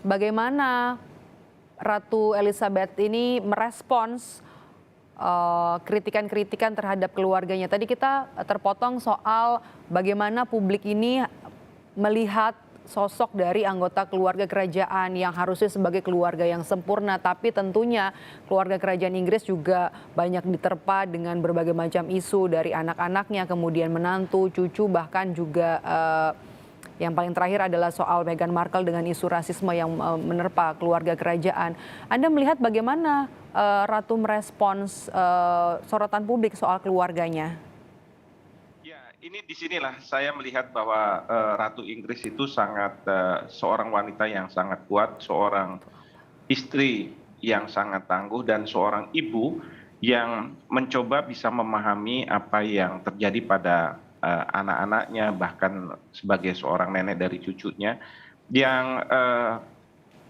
bagaimana Ratu Elizabeth ini merespons kritikan-kritikan terhadap keluarganya. Tadi kita terpotong soal bagaimana publik ini melihat sosok dari anggota keluarga kerajaan yang harusnya sebagai keluarga yang sempurna, tapi tentunya keluarga kerajaan Inggris juga banyak diterpa dengan berbagai macam isu dari anak-anaknya, kemudian menantu, cucu, bahkan juga yang paling terakhir adalah soal Meghan Markle dengan isu rasisme yang menerpa keluarga kerajaan. Anda melihat bagaimana Ratu merespons sorotan publik soal keluarganya? Ya, ini disinilah saya melihat bahwa Ratu Inggris itu sangat seorang wanita yang sangat kuat, seorang istri yang sangat tangguh, dan seorang ibu yang mencoba bisa memahami apa yang terjadi pada anak-anaknya, bahkan sebagai seorang nenek dari cucunya, yang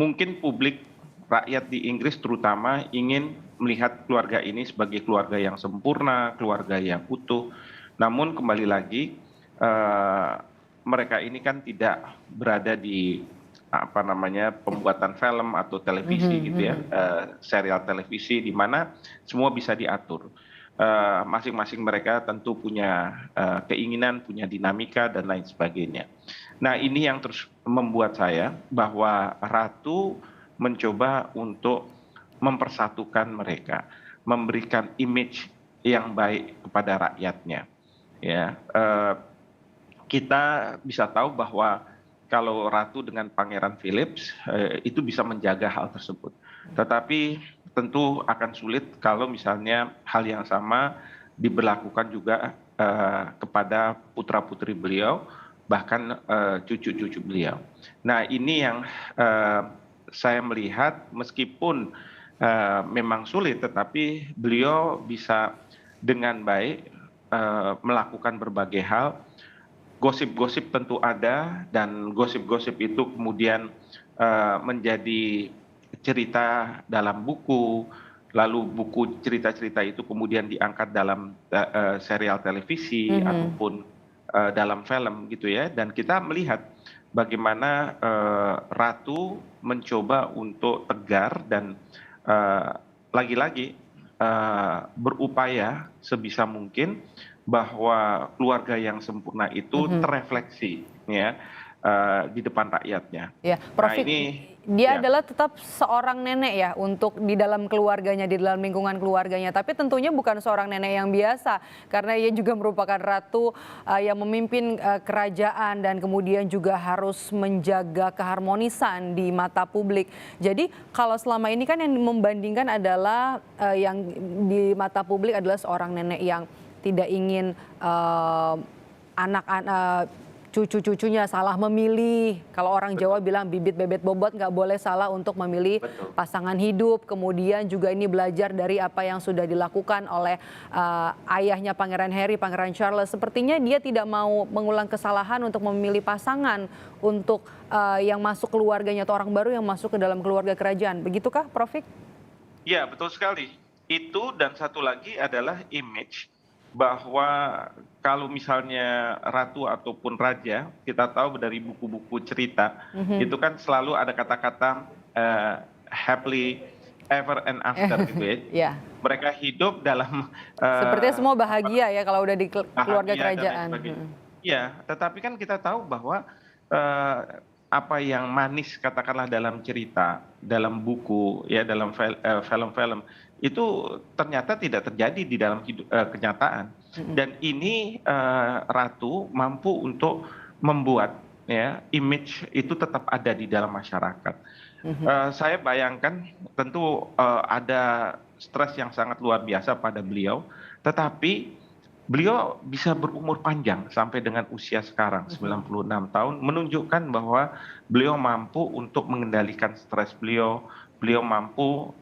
mungkin publik rakyat di Inggris terutama ingin melihat keluarga ini sebagai keluarga yang sempurna, keluarga yang utuh. Namun kembali lagi, mereka ini kan tidak berada di pembuatan film atau televisi gitu ya, serial televisi di mana semua bisa diatur. Masing-masing mereka tentu punya keinginan, punya dinamika dan lain sebagainya. Nah, ini yang terus membuat saya bahwa Ratu mencoba untuk mempersatukan mereka, memberikan image yang baik kepada rakyatnya. Ya, kita bisa tahu bahwa kalau Ratu dengan Pangeran Philip itu bisa menjaga hal tersebut. Tetapi tentu akan sulit kalau misalnya hal yang sama diberlakukan juga kepada putra-putri beliau, bahkan cucu-cucu beliau. Nah, ini yang saya melihat meskipun memang sulit, tetapi beliau bisa dengan baik melakukan berbagai hal. Gosip-gosip tentu ada, dan gosip-gosip itu kemudian menjadi cerita dalam buku, lalu buku cerita-cerita itu kemudian diangkat dalam serial televisi ataupun dalam film gitu ya. Dan kita melihat bagaimana Ratu mencoba untuk tegar dan lagi-lagi berupaya sebisa mungkin bahwa keluarga yang sempurna itu terefleksi ya di depan rakyatnya. Ya, Prof. Nah, ini dia ya. adalah tetap seorang nenek ya untuk di dalam keluarganya, di dalam lingkungan keluarganya. Tapi tentunya bukan seorang nenek yang biasa, karena ia juga merupakan ratu yang memimpin kerajaan dan kemudian juga harus menjaga keharmonisan di mata publik. Jadi kalau selama ini kan yang membandingkan adalah yang di mata publik adalah seorang nenek yang tidak ingin anak-anak cucu-cucunya salah memilih. Kalau orang Jawa bilang bibit bebet bobot, nggak boleh salah untuk memilih pasangan hidup. Kemudian juga ini belajar dari apa yang sudah dilakukan oleh ayahnya Pangeran Harry, Pangeran Charles. Sepertinya dia tidak mau mengulang kesalahan untuk memilih pasangan untuk yang masuk keluarganya atau orang baru yang masuk ke dalam keluarga kerajaan. Begitukah, Prof? Ya, betul sekali. Itu, dan satu lagi adalah image bahwa kalau misalnya ratu ataupun raja, kita tahu dari buku-buku cerita, itu kan selalu ada kata-kata happily ever and after gitu ya. Ya. Mereka hidup dalam sepertinya semua bahagia ya kalau udah di keluarga kerajaan. Ya, tetapi kan kita tahu bahwa apa yang manis katakanlah dalam cerita, dalam buku, ya dalam film-film, itu ternyata tidak terjadi di dalam kenyataan. Dan ini Ratu mampu untuk membuat ya image itu tetap ada di dalam masyarakat. Saya bayangkan tentu ada stres yang sangat luar biasa pada beliau, tetapi beliau bisa berumur panjang sampai dengan usia sekarang 96 tahun, menunjukkan bahwa beliau mampu untuk mengendalikan stres beliau. Beliau mampu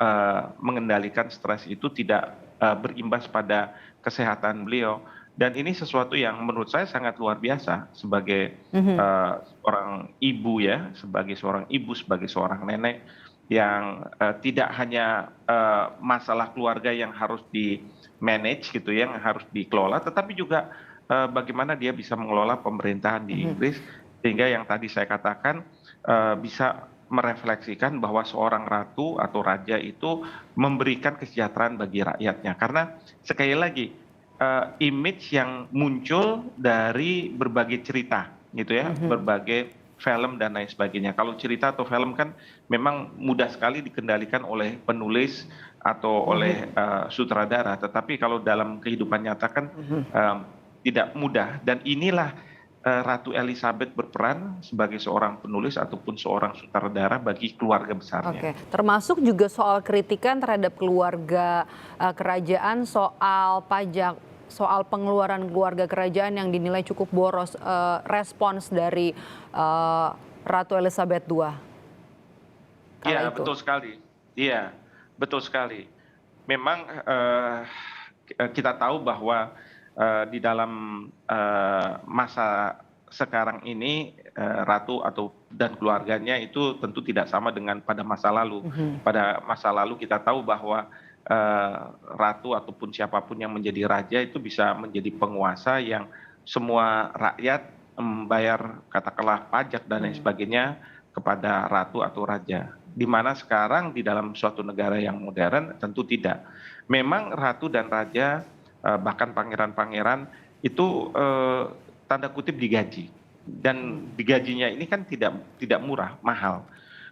mengendalikan stres itu tidak berimbas pada kesehatan beliau. Dan ini sesuatu yang menurut saya sangat luar biasa sebagai seorang ibu ya, sebagai seorang ibu, sebagai seorang nenek yang tidak hanya masalah keluarga yang harus di-manage gitu ya, yang harus dikelola, tetapi juga bagaimana dia bisa mengelola pemerintahan di Inggris, sehingga yang tadi saya katakan bisa merefleksikan bahwa seorang ratu atau raja itu memberikan kesejahteraan bagi rakyatnya. Karena sekali lagi, image yang muncul dari berbagai cerita gitu ya, berbagai film dan lain sebagainya. Kalau cerita atau film kan memang mudah sekali dikendalikan oleh penulis atau oleh sutradara, tetapi kalau dalam kehidupan nyata kan tidak mudah. Dan inilah Ratu Elizabeth berperan sebagai seorang penulis ataupun seorang sutradara bagi keluarga besarnya. Oke, termasuk juga soal kritikan terhadap keluarga kerajaan soal pajak, soal pengeluaran keluarga kerajaan yang dinilai cukup boros, respons dari Ratu Elizabeth II kala Iya, itu. betul sekali. Iya, betul sekali. Memang kita tahu bahwa di dalam masa sekarang ini ratu atau dan keluarganya itu tentu tidak sama dengan pada masa lalu. Pada masa lalu kita tahu bahwa ratu ataupun siapapun yang menjadi raja itu bisa menjadi penguasa yang semua rakyat membayar katakanlah pajak dan lain sebagainya kepada ratu atau raja. Di mana sekarang di dalam suatu negara yang modern tentu tidak. Memang ratu dan raja bahkan pangeran-pangeran itu tanda kutip digaji, dan digajinya ini kan tidak murah, mahal.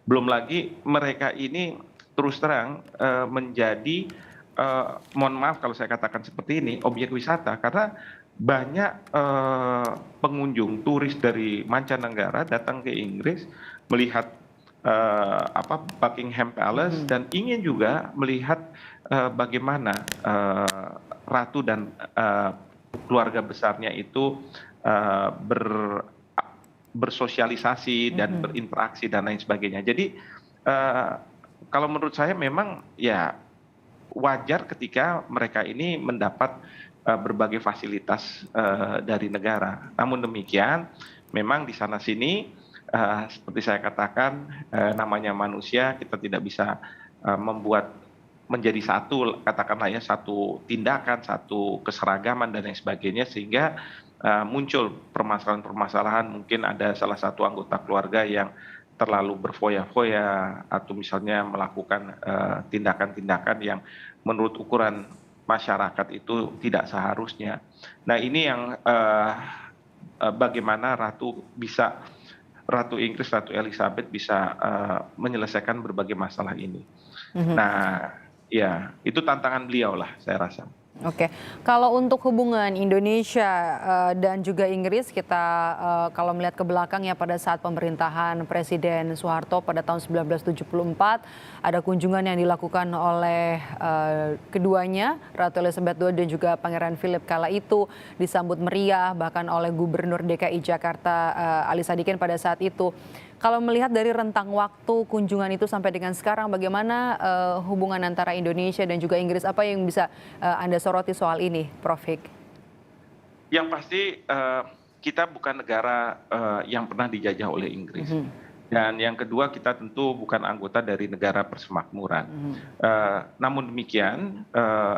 Belum lagi mereka ini terus terang menjadi mohon maaf kalau saya katakan seperti ini, objek wisata, karena banyak pengunjung turis dari mancanegara datang ke Inggris melihat Buckingham Palace dan ingin juga melihat bagaimana ratu dan keluarga besarnya itu bersosialisasi dan berinteraksi dan lain sebagainya. Jadi kalau menurut saya memang ya wajar ketika mereka ini mendapat berbagai fasilitas dari negara. Namun demikian, memang di sana sini seperti saya katakan, namanya manusia, kita tidak bisa membuat menjadi satu, katakanlah ya, satu tindakan, satu keseragaman dan lain sebagainya, sehingga muncul permasalahan-permasalahan. Mungkin ada salah satu anggota keluarga yang terlalu berfoya-foya atau misalnya melakukan tindakan-tindakan yang menurut ukuran masyarakat itu tidak seharusnya. Nah, ini yang bagaimana Ratu Inggris, Ratu Elizabeth bisa menyelesaikan berbagai masalah ini. Nah, ya itu tantangan beliau lah saya rasa. Oke, kalau untuk hubungan Indonesia dan juga Inggris, kita kalau melihat ke belakang ya, pada saat pemerintahan Presiden Soeharto pada tahun 1974, ada kunjungan yang dilakukan oleh keduanya, Ratu Elizabeth II dan juga Pangeran Philip kala itu, disambut meriah bahkan oleh Gubernur DKI Jakarta Ali Sadikin pada saat itu. Kalau melihat dari rentang waktu kunjungan itu sampai dengan sekarang, bagaimana hubungan antara Indonesia dan juga Inggris? Apa yang bisa Anda soroti soal ini, Prof. Hik? Yang pasti kita bukan negara yang pernah dijajah oleh Inggris. Dan yang kedua, kita tentu bukan anggota dari negara persemakmuran. Namun demikian,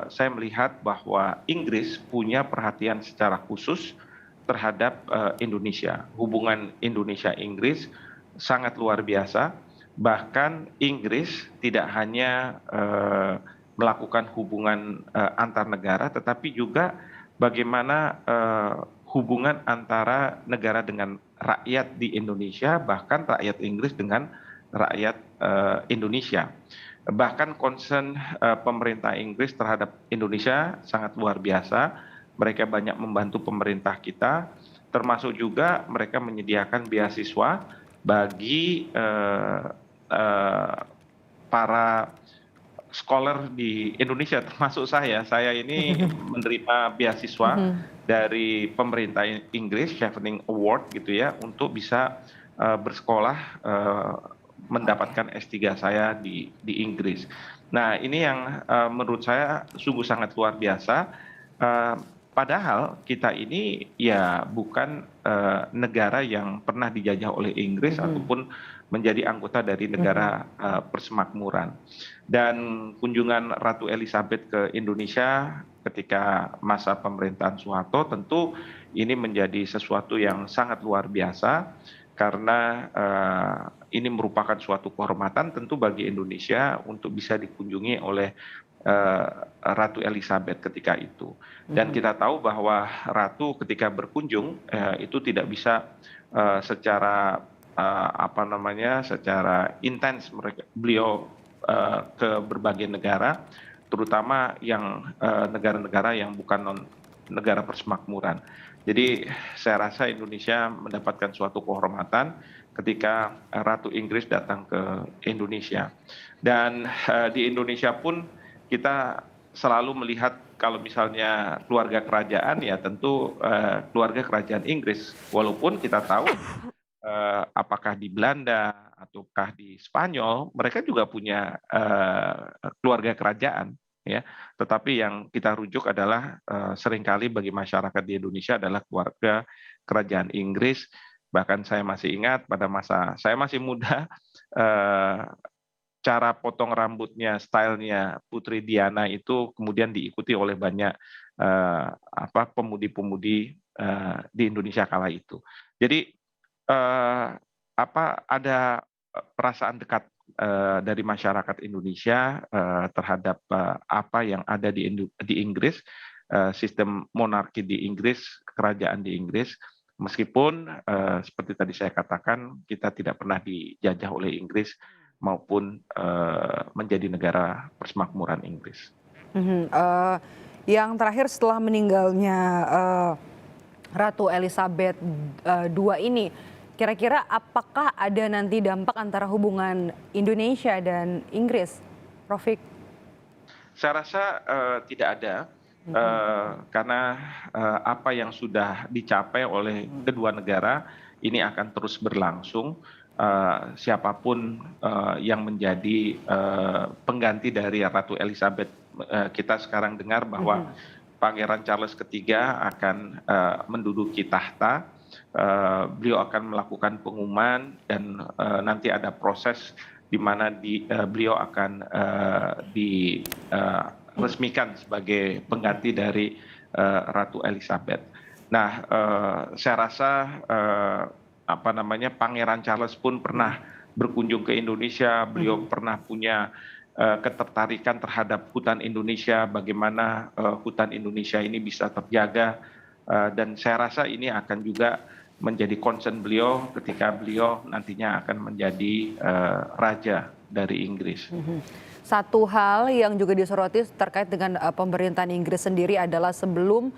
saya melihat bahwa Inggris punya perhatian secara khusus terhadap Indonesia. Hubungan Indonesia-Inggris sangat luar biasa. Bahkan Inggris tidak hanya melakukan hubungan antar negara, tetapi juga bagaimana hubungan antara negara dengan rakyat di Indonesia, bahkan rakyat Inggris dengan rakyat Indonesia. Bahkan concern pemerintah Inggris terhadap Indonesia sangat luar biasa. Mereka banyak membantu pemerintah kita, termasuk juga mereka menyediakan beasiswa bagi para scholar di Indonesia, termasuk saya. Saya ini menerima beasiswa dari pemerintah Inggris, Chevening Award gitu ya, untuk bisa bersekolah mendapatkan S3 saya di Inggris. Nah, ini yang menurut saya sungguh sangat luar biasa. Padahal kita ini ya bukan negara yang pernah dijajah oleh Inggris ataupun menjadi anggota dari negara persemakmuran. Dan kunjungan Ratu Elizabeth ke Indonesia ketika masa pemerintahan Soeharto tentu ini menjadi sesuatu yang sangat luar biasa. karena ini merupakan suatu kehormatan tentu bagi Indonesia untuk bisa dikunjungi oleh Ratu Elizabeth ketika itu. Dan kita tahu bahwa Ratu ketika berkunjung itu tidak bisa secara secara intens beliau ke berbagai negara, terutama yang negara-negara yang bukan negara persemakmuran. Jadi saya rasa Indonesia mendapatkan suatu kehormatan ketika Ratu Inggris datang ke Indonesia. Dan di Indonesia pun kita selalu melihat kalau misalnya keluarga kerajaan ya tentu keluarga kerajaan Inggris. Walaupun kita tahu apakah di Belanda ataukah di Spanyol, mereka juga punya keluarga kerajaan. Ya, tetapi yang kita rujuk adalah seringkali bagi masyarakat di Indonesia adalah keluarga kerajaan Inggris. Bahkan saya masih ingat pada masa saya masih muda, cara potong rambutnya, stylenya Putri Diana itu kemudian diikuti oleh banyak pemudi-pemudi di Indonesia kala itu. Jadi ada perasaan dekat dari masyarakat Indonesia terhadap apa yang ada di Inggris, sistem monarki di Inggris, kerajaan di Inggris, meskipun seperti tadi saya katakan kita tidak pernah dijajah oleh Inggris maupun menjadi negara persemakmuran Inggris. Yang terakhir setelah meninggalnya Ratu Elizabeth II ini, kira-kira apakah ada nanti dampak antara hubungan Indonesia dan Inggris, Profik? Saya rasa tidak ada, karena apa yang sudah dicapai oleh kedua negara ini akan terus berlangsung. Siapapun yang menjadi pengganti dari Ratu Elizabeth, kita sekarang dengar bahwa Pangeran Charles III akan menduduki tahta. Beliau akan melakukan pengumuman dan nanti ada proses di mana beliau akan diresmikan sebagai pengganti dari Ratu Elizabeth. Nah, saya rasa Pangeran Charles pun pernah berkunjung ke Indonesia. Beliau pernah punya ketertarikan terhadap hutan Indonesia, bagaimana hutan Indonesia ini bisa terjaga, dan saya rasa ini akan juga menjadi concern beliau ketika beliau nantinya akan menjadi raja dari Inggris. Satu hal yang juga disoroti terkait dengan pemerintahan Inggris sendiri adalah sebelum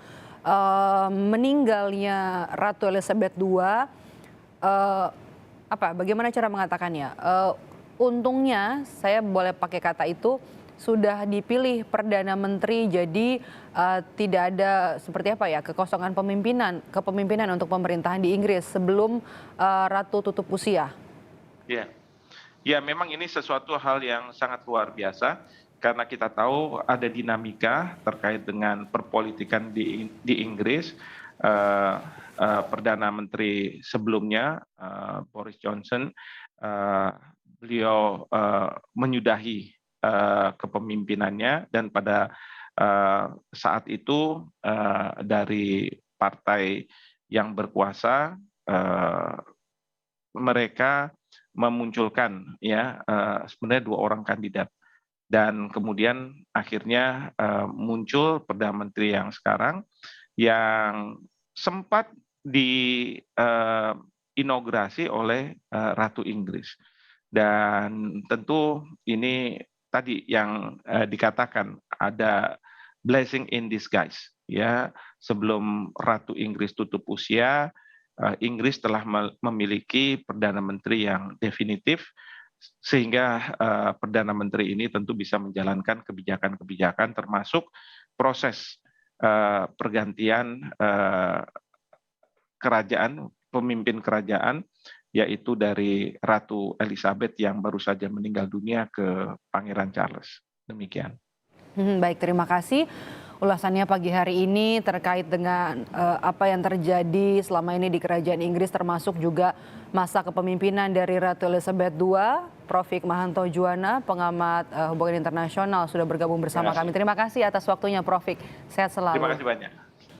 meninggalnya Ratu Elizabeth II, bagaimana cara mengatakannya? Untungnya, saya boleh pakai kata itu, sudah dipilih Perdana Menteri, jadi tidak ada seperti kekosongan kepemimpinan untuk pemerintahan di Inggris sebelum Ratu tutup usia. Ya, memang ini sesuatu hal yang sangat luar biasa karena kita tahu ada dinamika terkait dengan perpolitikan di Inggris. Perdana Menteri sebelumnya Boris Johnson, beliau menyudahi kepemimpinannya, dan pada saat itu dari partai yang berkuasa mereka memunculkan sebenarnya 2 orang kandidat, dan kemudian akhirnya muncul Perdana Menteri yang sekarang yang sempat diinaugurasi oleh Ratu Inggris. Dan tentu ini tadi yang dikatakan ada blessing in disguise, ya. Sebelum Ratu Inggris tutup usia, Inggris telah memiliki Perdana Menteri yang definitif, sehingga Perdana Menteri ini tentu bisa menjalankan kebijakan-kebijakan termasuk proses pergantian pemimpin kerajaan, yaitu dari Ratu Elizabeth yang baru saja meninggal dunia ke Pangeran Charles. Demikian. Baik, terima kasih ulasannya pagi hari ini terkait dengan apa yang terjadi selama ini di Kerajaan Inggris, termasuk juga masa kepemimpinan dari Ratu Elizabeth II. Prof. Hikmahanto Juwana, pengamat hubungan internasional, sudah bergabung bersama kami. Terima kasih atas waktunya, Prof. Sehat selalu. Terima kasih banyak.